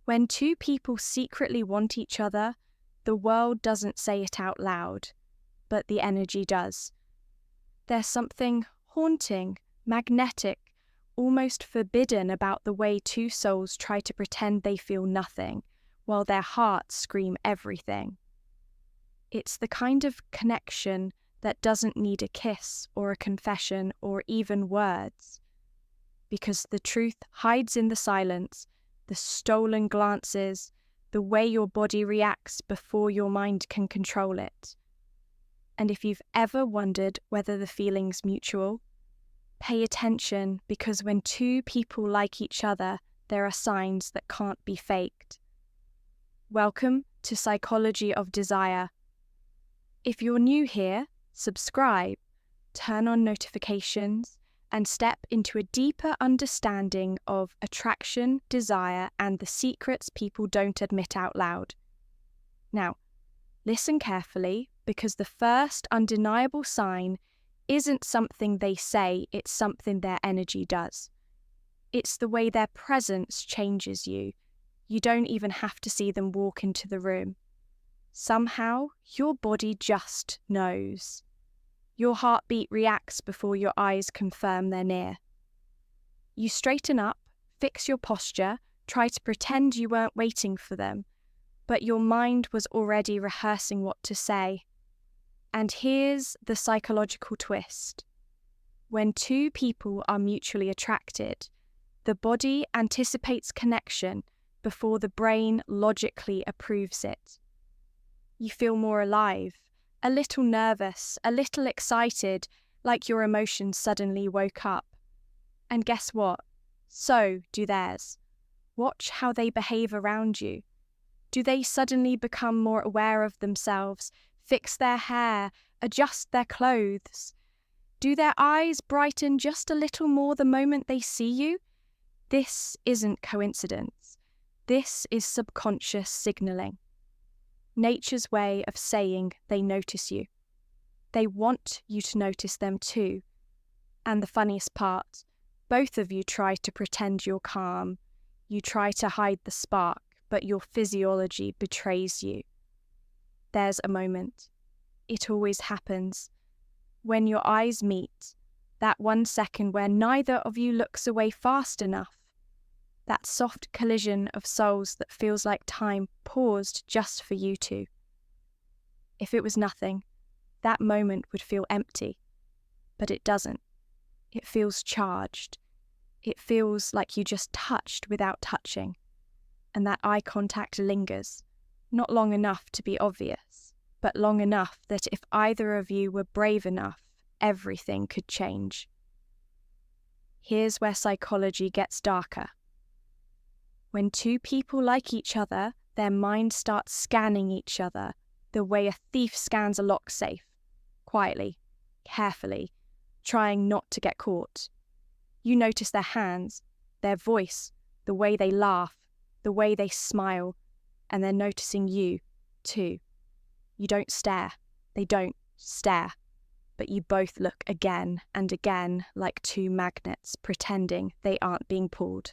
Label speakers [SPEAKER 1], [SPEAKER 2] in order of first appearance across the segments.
[SPEAKER 1] When two people secretly want each other, the world doesn't say it out loud, but the energy does. There's something haunting, magnetic, almost forbidden about the way two souls try to pretend they feel nothing, while their hearts scream everything. It's the kind of connection that doesn't need a kiss or a confession or even words. Because the truth hides in the silence, the stolen glances, the way your body reacts before your mind can control it. And if you've ever wondered whether the feeling's mutual, pay attention, because when two people like each other, there are signs that can't be faked. Welcome to Psychology of Desire. If you're new here, subscribe, turn on notifications, and step into a deeper understanding of attraction, desire, and the secrets people don't admit out loud. Now, listen carefully, because the first undeniable sign isn't something they say, it's something their energy does. It's the way their presence changes you. You don't even have to see them walk into the room. Somehow, your body just knows. Your heartbeat reacts before your eyes confirm they're near. You straighten up, fix your posture, try to pretend you weren't waiting for them, but your mind was already rehearsing what to say. And here's the psychological twist. When two people are mutually attracted, the body anticipates connection before the brain logically approves it. You feel more alive, a little nervous, a little excited, like your emotions suddenly woke up. And guess what? So do theirs. Watch how they behave around you. Do they suddenly become more aware of themselves, fix their hair, adjust their clothes? Do their eyes brighten just a little more the moment they see you? This isn't coincidence. This is subconscious signaling. Nature's way of saying they notice you. They want you to notice them too. And the funniest part, both of you try to pretend you're calm. You try to hide the spark, but your physiology betrays you. There's a moment. It always happens. When your eyes meet, that 1 second where neither of you looks away fast enough. That soft collision of souls that feels like time paused just for you two. If it was nothing, that moment would feel empty. But it doesn't. It feels charged. It feels like you just touched without touching. And that eye contact lingers, not long enough to be obvious, but long enough that if either of you were brave enough, everything could change. Here's where psychology gets darker. When two people like each other, their minds start scanning each other the way a thief scans a lock safe, quietly, carefully, trying not to get caught. You notice their hands, their voice, the way they laugh, the way they smile, and they're noticing you, too. You don't stare. They don't stare. But you both look again and again like two magnets pretending they aren't being pulled.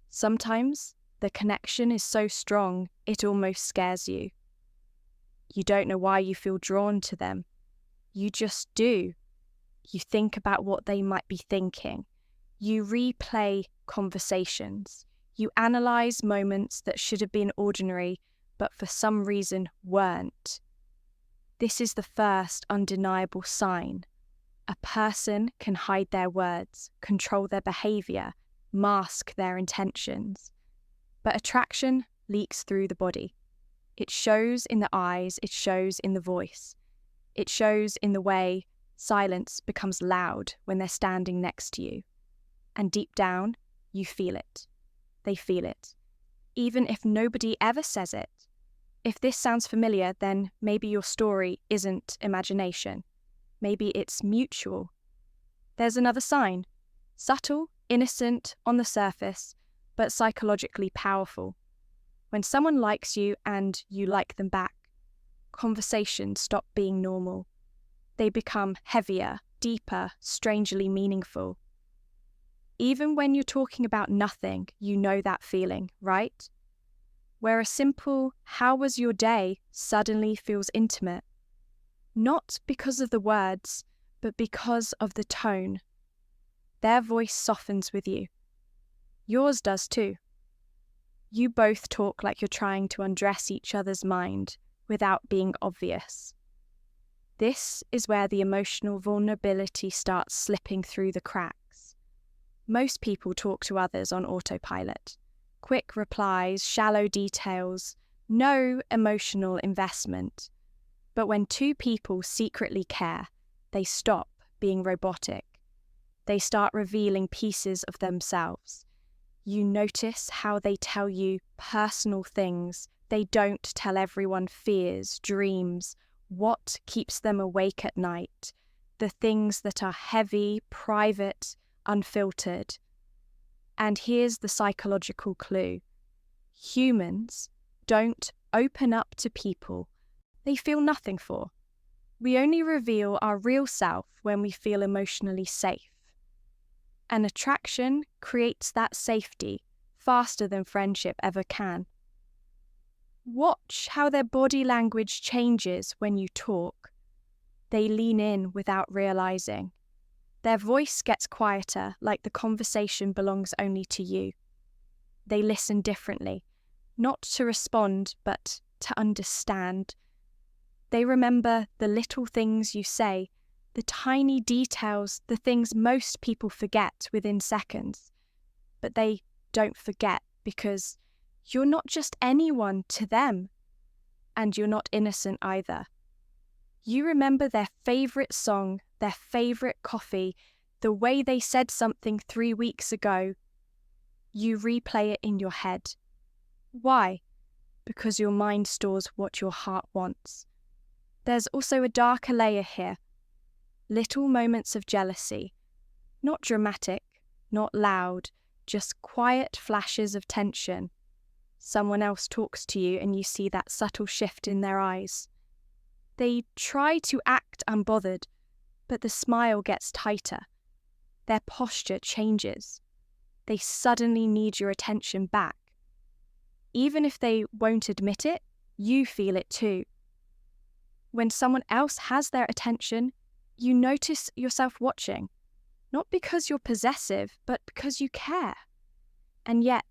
[SPEAKER 1] Sometimes the connection is so strong it almost scares you. You don't know why you feel drawn to them. You just do. You think about what they might be thinking. You replay conversations. You analyze moments that should have been ordinary, but for some reason weren't. This is the first undeniable sign. A person can hide their words, control their behavior, mask their intentions. But attraction leaks through the body. It shows in the eyes, it shows in the voice. It shows in the way silence becomes loud when they're standing next to you. And deep down, you feel it. They feel it. Even if nobody ever says it. If this sounds familiar, then maybe your story isn't imagination. Maybe it's mutual. There's another sign. Subtle, innocent, on the surface, but psychologically powerful. When someone likes you and you like them back, conversations stop being normal. They become heavier, deeper, strangely meaningful. Even when you're talking about nothing, you know that feeling, right? where a simple "How was your day?" suddenly feels intimate. Not because of the words, but because of the tone. Their voice softens with you. Yours does too. You both talk like you're trying to undress each other's mind without being obvious. This is where the emotional vulnerability starts slipping through the cracks. Most people talk to others on autopilot. Quick replies, shallow details, no emotional investment. But when two people secretly care, they stop being robotic. They start revealing pieces of themselves. You notice how they tell you personal things they don't tell everyone: fears, dreams, what keeps them awake at night, the things that are heavy, private, unfiltered. And here's the psychological clue. Humans don't open up to people they feel nothing for. We only reveal our real self when we feel emotionally safe. And attraction creates that safety faster than friendship ever can. Watch how their body language changes when you talk. They lean in without realizing. Their voice gets quieter, like the conversation belongs only to you. They listen differently, not to respond, but to understand. They remember the little things you say, the tiny details, the things most people forget within seconds. But they don't forget because you're not just anyone to them, and you're not innocent either. You remember their favorite song, their favorite coffee, the way they said something 3 weeks ago. You replay it in your head. Why? Because your mind stores what your heart wants. There's also a darker layer here. Little moments of jealousy. Not dramatic, not loud, just quiet flashes of tension. Someone else talks to you and you see that subtle shift in their eyes. They try to act unbothered, but the smile gets tighter. Their posture changes. They suddenly need your attention back. Even if they won't admit it, you feel it too. When someone else has their attention, you notice yourself watching, not because you're possessive, but because you care. And yet,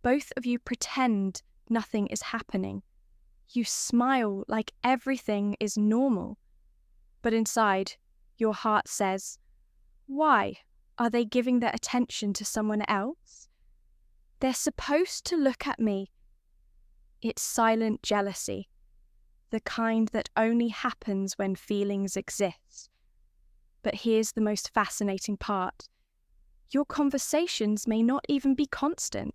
[SPEAKER 1] both of you pretend nothing is happening. You smile like everything is normal. But inside, your heart says, why? Are they giving their attention to someone else? They're supposed to look at me. It's silent jealousy, the kind that only happens when feelings exist. But here's the most fascinating part. Your conversations may not even be constant.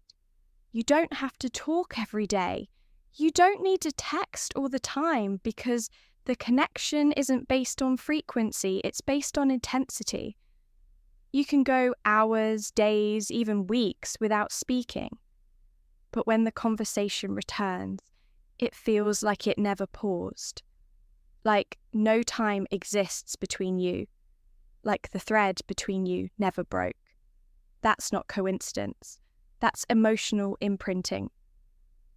[SPEAKER 1] You don't have to talk every day. You don't need to text all the time because the connection isn't based on frequency, it's based on intensity. You can go hours, days, even weeks without speaking. But when the conversation returns, it feels like it never paused. Like no time exists between you. Like the thread between you never broke. That's not coincidence. That's emotional imprinting.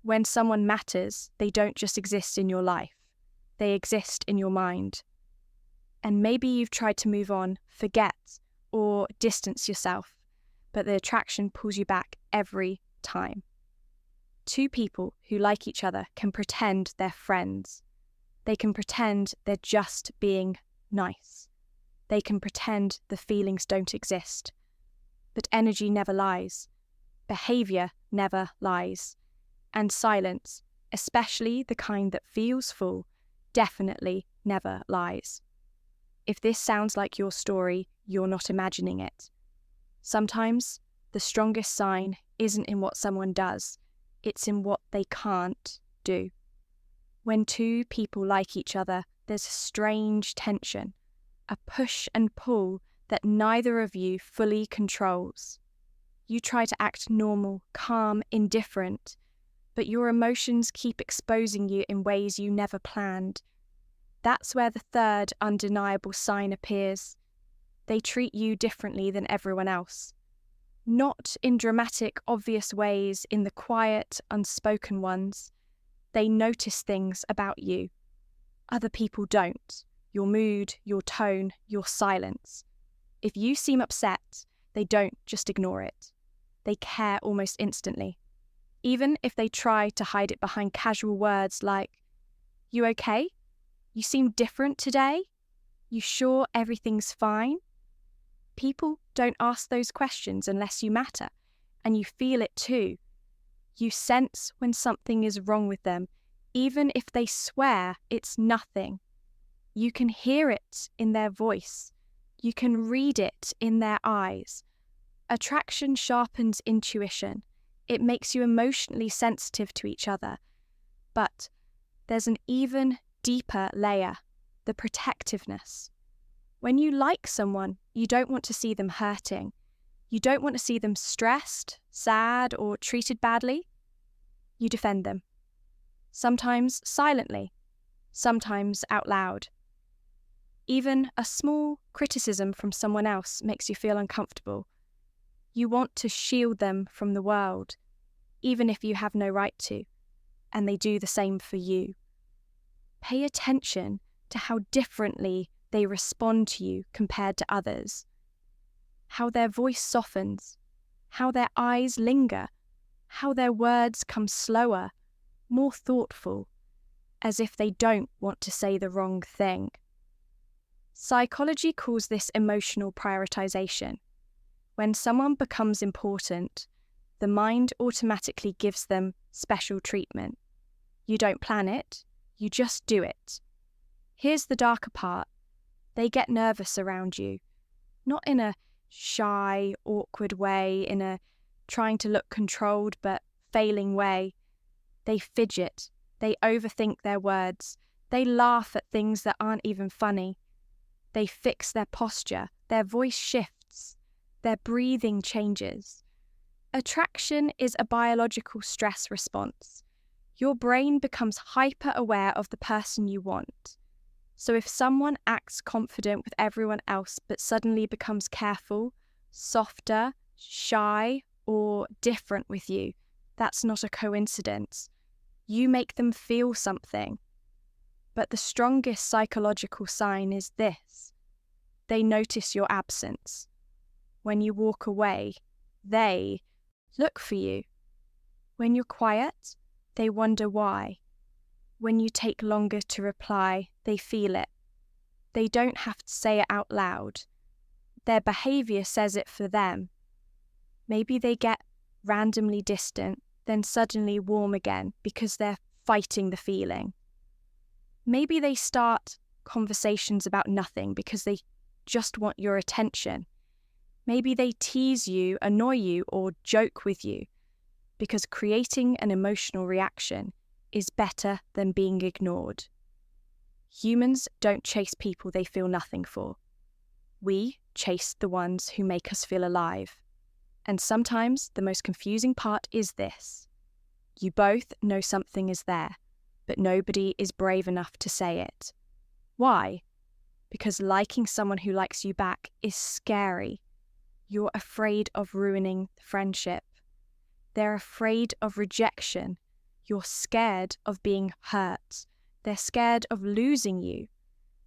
[SPEAKER 1] When someone matters, they don't just exist in your life. They exist in your mind. And maybe you've tried to move on, forget, or distance yourself, but the attraction pulls you back every time. Two people who like each other can pretend they're friends. They can pretend they're just being nice. They can pretend the feelings don't exist. But energy never lies. Behavior never lies. And silence, especially the kind that feels full, definitely never lies. If this sounds like your story, you're not imagining it. Sometimes the strongest sign isn't in what someone does, it's in what they can't do. When two people like each other, there's a strange tension, a push and pull that neither of you fully controls. You try to act normal, calm, indifferent, but your emotions keep exposing you in ways you never planned. That's where the third undeniable sign appears. They treat you differently than everyone else. Not in dramatic, obvious ways, in the quiet, unspoken ones. They notice things about you. Other people don't. Your mood, your tone, your silence. If you seem upset, they don't just ignore it. They care almost instantly. Even if they try to hide it behind casual words like, "You okay? You seem different today? You sure everything's fine?" People don't ask those questions unless you matter, and you feel it too. You sense when something is wrong with them, even if they swear it's nothing. You can hear it in their voice. You can read it in their eyes. Attraction sharpens intuition. It makes you emotionally sensitive to each other. But there's an even deeper layer, the protectiveness. When you like someone, you don't want to see them hurting. You don't want to see them stressed, sad, or treated badly. You defend them. Sometimes silently, sometimes out loud. Even a small criticism from someone else makes you feel uncomfortable. You want to shield them from the world, even if you have no right to, and they do the same for you. Pay attention to how differently they respond to you compared to others, how their voice softens, how their eyes linger, how their words come slower, more thoughtful, as if they don't want to say the wrong thing. Psychology calls this emotional prioritization. When someone becomes important, the mind automatically gives them special treatment. You don't plan it, you just do it. Here's the darker part. They get nervous around you, not in a shy, awkward way, in a trying to look controlled but failing way. They fidget, they overthink their words, they laugh at things that aren't even funny. They fix their posture, their voice shifts, their breathing changes. Attraction is a biological stress response. Your brain becomes hyper-aware of the person you want. So if someone acts confident with everyone else but suddenly becomes careful, softer, shy, or different with you, that's not a coincidence. You make them feel something. But the strongest psychological sign is this. They notice your absence. When you walk away, they look for you. When you're quiet, they wonder why. When you take longer to reply, they feel it. They don't have to say it out loud. Their behavior says it for them. Maybe they get randomly distant, then suddenly warm again because they're fighting the feeling. Maybe they start conversations about nothing because they just want your attention. Maybe they tease you, annoy you, or joke with you because creating an emotional reaction is better than being ignored. Humans don't chase people they feel nothing for. We chase the ones who make us feel alive. And sometimes the most confusing part is this. You both know something is there, but nobody is brave enough to say it. Why? Because liking someone who likes you back is scary. You're afraid of ruining the friendship. They're afraid of rejection. You're scared of being hurt. They're scared of losing you.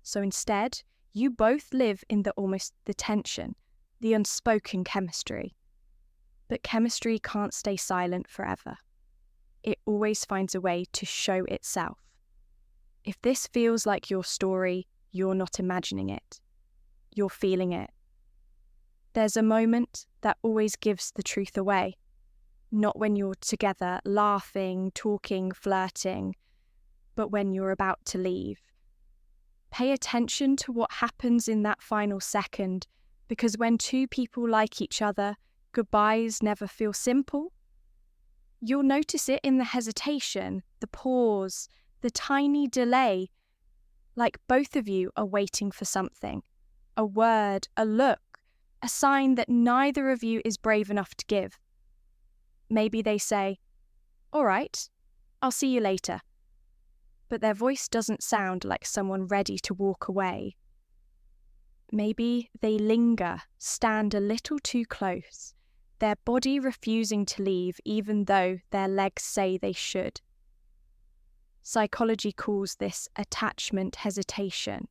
[SPEAKER 1] So instead, you both live in the tension, the unspoken chemistry. But chemistry can't stay silent forever. It always finds a way to show itself. If this feels like your story, you're not imagining it. You're feeling it. There's a moment that always gives the truth away. Not when you're together, laughing, talking, flirting, but when you're about to leave. Pay attention to what happens in that final second, because when two people like each other, goodbyes never feel simple. You'll notice it in the hesitation, the pause, the tiny delay, like both of you are waiting for something, a word, a look, a sign that neither of you is brave enough to give. Maybe they say, "All right, I'll see you later." But their voice doesn't sound like someone ready to walk away. Maybe they linger, stand a little too close, their body refusing to leave even though their legs say they should. Psychology calls this attachment hesitation.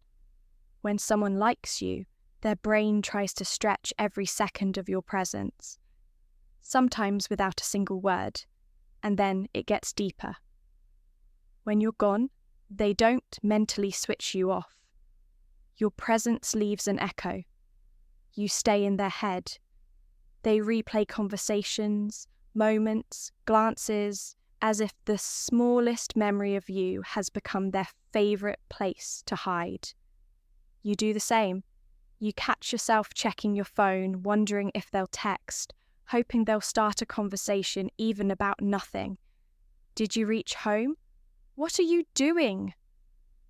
[SPEAKER 1] When someone likes you, their brain tries to stretch every second of your presence, sometimes without a single word, and then it gets deeper. When you're gone, they don't mentally switch you off. Your presence leaves an echo. You stay in their head. They replay conversations, moments, glances, as if the smallest memory of you has become their favourite place to hide. You do the same. You catch yourself checking your phone, wondering if they'll text, hoping they'll start a conversation even about nothing. Did you reach home? What are you doing?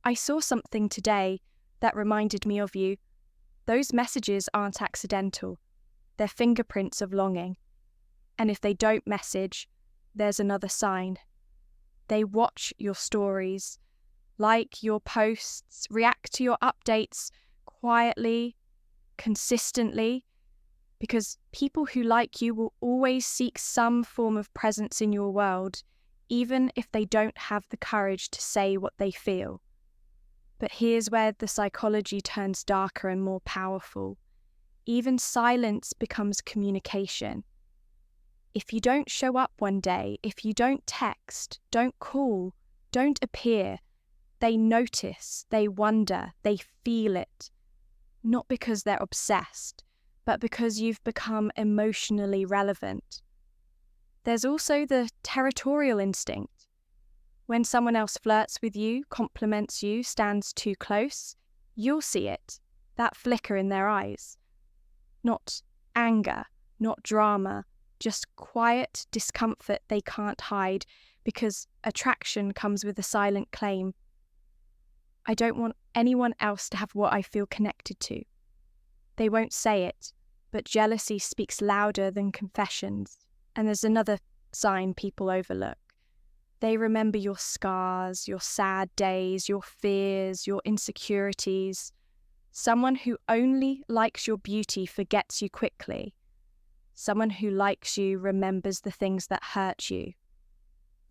[SPEAKER 1] I saw something today that reminded me of you. Those messages aren't accidental. They're fingerprints of longing. And if they don't message, there's another sign. They watch your stories, like your posts, react to your updates quietly, consistently, because people who like you will always seek some form of presence in your world, even if they don't have the courage to say what they feel. But here's where the psychology turns darker and more powerful. Even silence becomes communication. If you don't show up one day, if you don't text, don't call, don't appear, they notice, they wonder, they feel it. Not because they're obsessed, but because you've become emotionally relevant. There's also the territorial instinct. When someone else flirts with you, compliments you, stands too close, you'll see it, that flicker in their eyes. Not anger, not drama, just quiet discomfort they can't hide, because attraction comes with a silent claim. I don't want anyone else to have what I feel connected to. They won't say it, but jealousy speaks louder than confessions. And there's another sign people overlook. They remember your scars, your sad days, your fears, your insecurities. Someone who only likes your beauty forgets you quickly. Someone who likes you remembers the things that hurt you.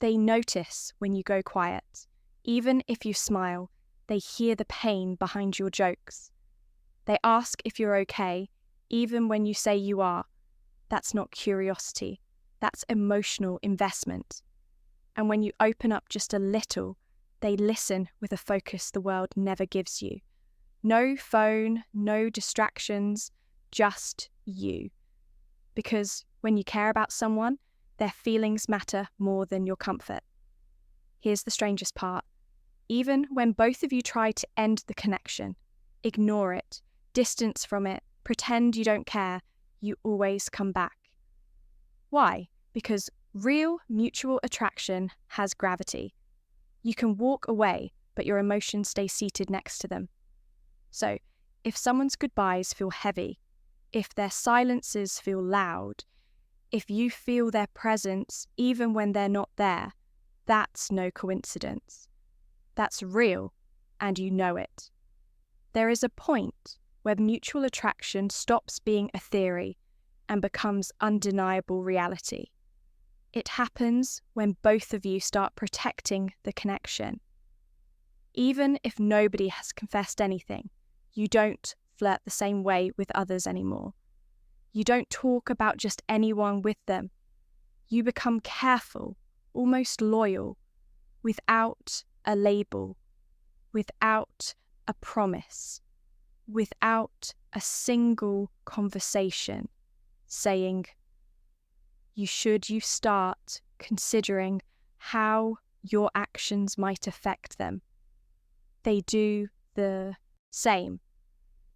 [SPEAKER 1] They notice when you go quiet. Even if you smile, they hear the pain behind your jokes. They ask if you're okay, even when you say you are. That's not curiosity. That's emotional investment. And when you open up just a little, they listen with a focus the world never gives you. No phone, no distractions, just you. Because when you care about someone, their feelings matter more than your comfort. Here's the strangest part. Even when both of you try to end the connection, ignore it, distance from it, pretend you don't care, you always come back. Why? Because real mutual attraction has gravity. You can walk away, but your emotions stay seated next to them. So, if someone's goodbyes feel heavy, if their silences feel loud, if you feel their presence even when they're not there, that's no coincidence. That's real, and you know it. There is a point where mutual attraction stops being a theory and becomes undeniable reality. It happens when both of you start protecting the connection. Even if nobody has confessed anything, you don't flirt the same way with others anymore. You don't talk about just anyone with them. You become careful, almost loyal, without a label, without a promise, without a single conversation saying, you start considering how your actions might affect them. They do the same.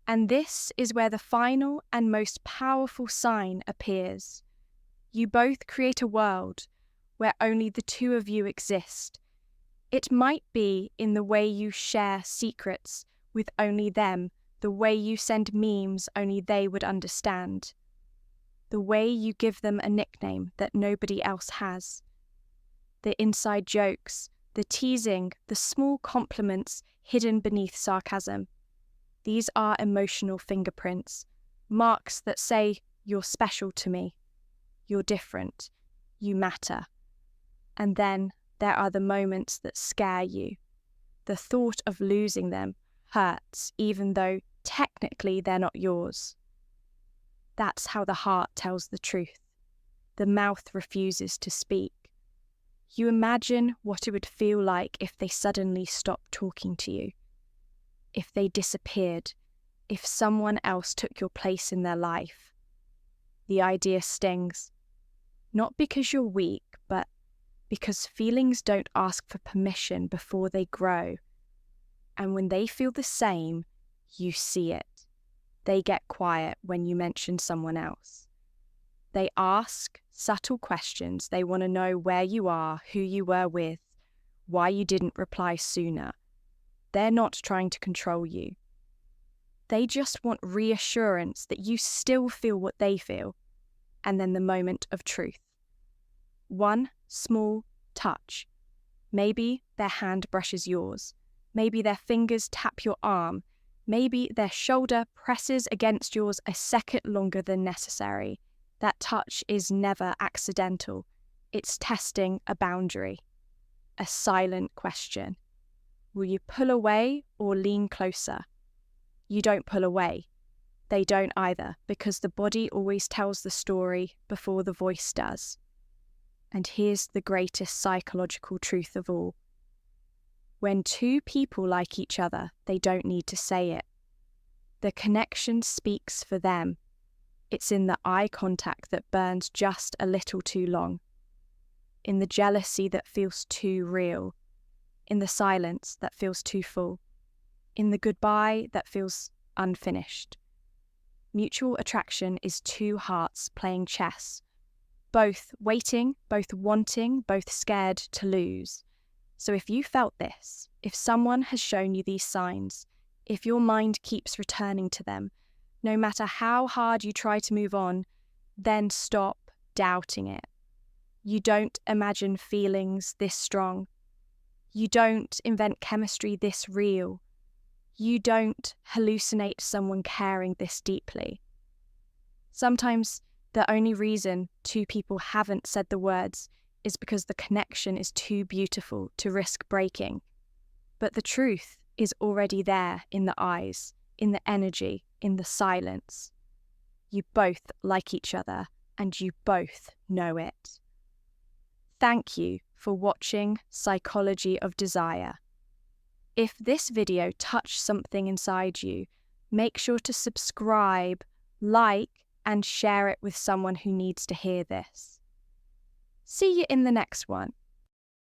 [SPEAKER 1] And this is where the final and most powerful sign appears. You both create a world where only the two of you exist. It might be in the way you share secrets with only them, the way you send memes only they would understand, the way you give them a nickname that nobody else has, the inside jokes, the teasing, the small compliments hidden beneath sarcasm. These are emotional fingerprints, marks that say you're special to me. you're different, you matter. And then there are the moments that scare you. The thought of losing them hurts, even though technically they're not yours. That's how the heart tells the truth. The mouth refuses to speak. You imagine what it would feel like if they suddenly stopped talking to you, if they disappeared, if someone else took your place in their life. The idea stings, not because you're weak, but because feelings don't ask for permission before they grow. And when they feel the same, you see it. They get quiet when you mention someone else. They ask subtle questions. They want to know where you are, who you were with, why you didn't reply sooner. They're not trying to control you. They just want reassurance that you still feel what they feel. And then the moment of truth. One small touch. Maybe their hand brushes yours. Maybe their fingers tap your arm. Maybe their shoulder presses against yours a second longer than necessary. That touch is never accidental. It's testing a boundary. A silent question. Will you pull away or lean closer? You don't pull away. They don't either, because the body always tells the story before the voice does. And here's the greatest psychological truth of all. When two people like each other, they don't need to say it. The connection speaks for them. It's in the eye contact that burns just a little too long, in the jealousy that feels too real, in the silence that feels too full, in the goodbye that feels unfinished. Mutual attraction is two hearts playing chess, both waiting, both wanting, both scared to lose. So if you felt this, if someone has shown you these signs, if your mind keeps returning to them, no matter how hard you try to move on, then stop doubting it. You don't imagine feelings this strong. You don't invent chemistry this real. You don't hallucinate someone caring this deeply. Sometimes the only reason two people haven't said the words is because the connection is too beautiful to risk breaking. But the truth is already there in the eyes, in the energy, in the silence. You both like each other, and you both know it. Thank you for watching Psychology of Desire. If this video touched something inside you, make sure to subscribe, like, and share it with someone who needs to hear this. See you in the next one.